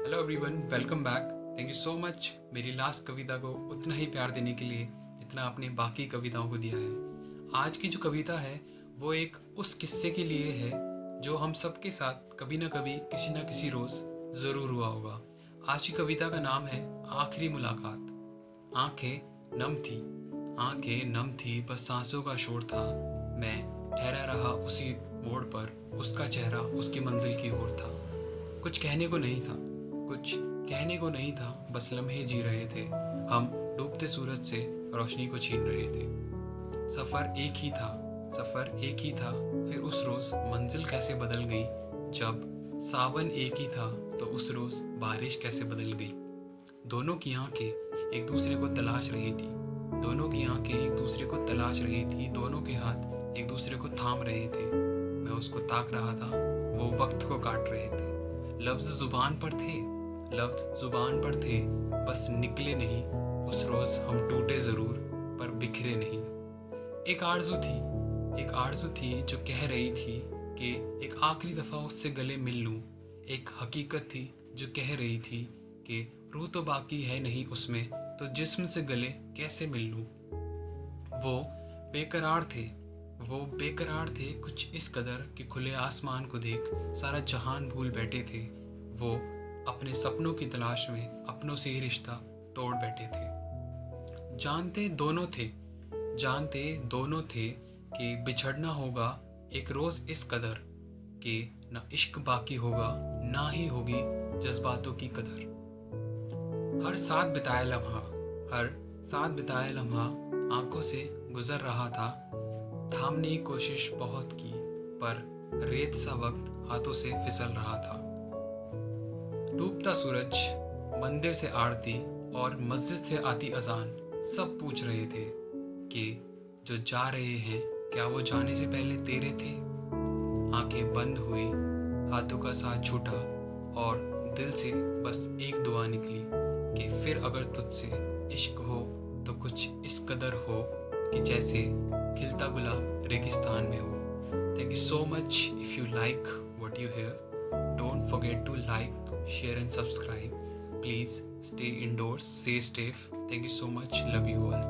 Hello everyone, welcome back. Thank you so much मेरी last कविता को उतना ही प्यार देने के लिए जितना आपने बाकी कविताओं को दिया है। आज की जो कविता है वो एक उस किस्से के लिए है जो हम सबके साथ कभी ना कभी किसी ना किसी रोज़ ज़रूर हुआ होगा। आज की कविता का नाम है आखिरी मुलाकात। आंखें नम थी, बस सांसों का शोर था। मैं ठहरा रहा उसी मोड़ पर, उसका चेहरा उसकी मंजिल की ओर था। कुछ कहने को नहीं था, बस लम्हे जी रहे थे। हम डूबते सूरज से रोशनी को छीन रहे थे। सफ़र एक ही था। फिर उस रोज़ मंजिल कैसे बदल गई। जब सावन एक ही था तो उस रोज़ बारिश कैसे बदल गई। दोनों की आंखें एक दूसरे को तलाश रही थी। दोनों के हाथ एक दूसरे को थाम रहे थे। मैं उसको ताक रहा था, वो वक्त को काट रहे थे। लफ्ज़ ज़ुबान पर थे, बस निकले नहीं। उस रोज़ हम टूटे ज़रूर पर बिखरे नहीं। एक आरज़ू थी जो कह रही थी कि एक आखिरी दफ़ा उससे गले मिल लूँ। एक हकीकत थी जो कह रही थी कि रूह तो बाकी है नहीं उसमें, तो जिस्म से गले कैसे मिल लूँ। वो बेकरार थे कुछ इस कदर कि खुले आसमान को देख सारा जहान भूल बैठे थे। वो अपने सपनों की तलाश में अपनों से ही रिश्ता तोड़ बैठे थे। जानते दोनों थे कि बिछड़ना होगा एक रोज़ इस कदर कि न इश्क बाकी होगा, ना ही होगी जज्बातों की कदर। हर साथ बिताया लम्हा आंखों से गुजर रहा था। थामने की कोशिश बहुत की पर रेत सा वक्त हाथों से फिसल रहा था। डूबता सूरज, मंदिर से आरती और मस्जिद से आती अजान सब पूछ रहे थे कि जो जा रहे हैं क्या वो जाने से पहले तेरे थे। आंखें बंद हुई, हाथों का साथ छूटा और दिल से बस एक दुआ निकली कि फिर अगर तुझसे इश्क हो तो कुछ इस कदर हो कि जैसे खिलता गुलाब रेगिस्तान में हो। Thank you so much. If you like what you hear, don't forget to like, share and subscribe. Please stay indoors, stay safe. Thank you so much. Love you all.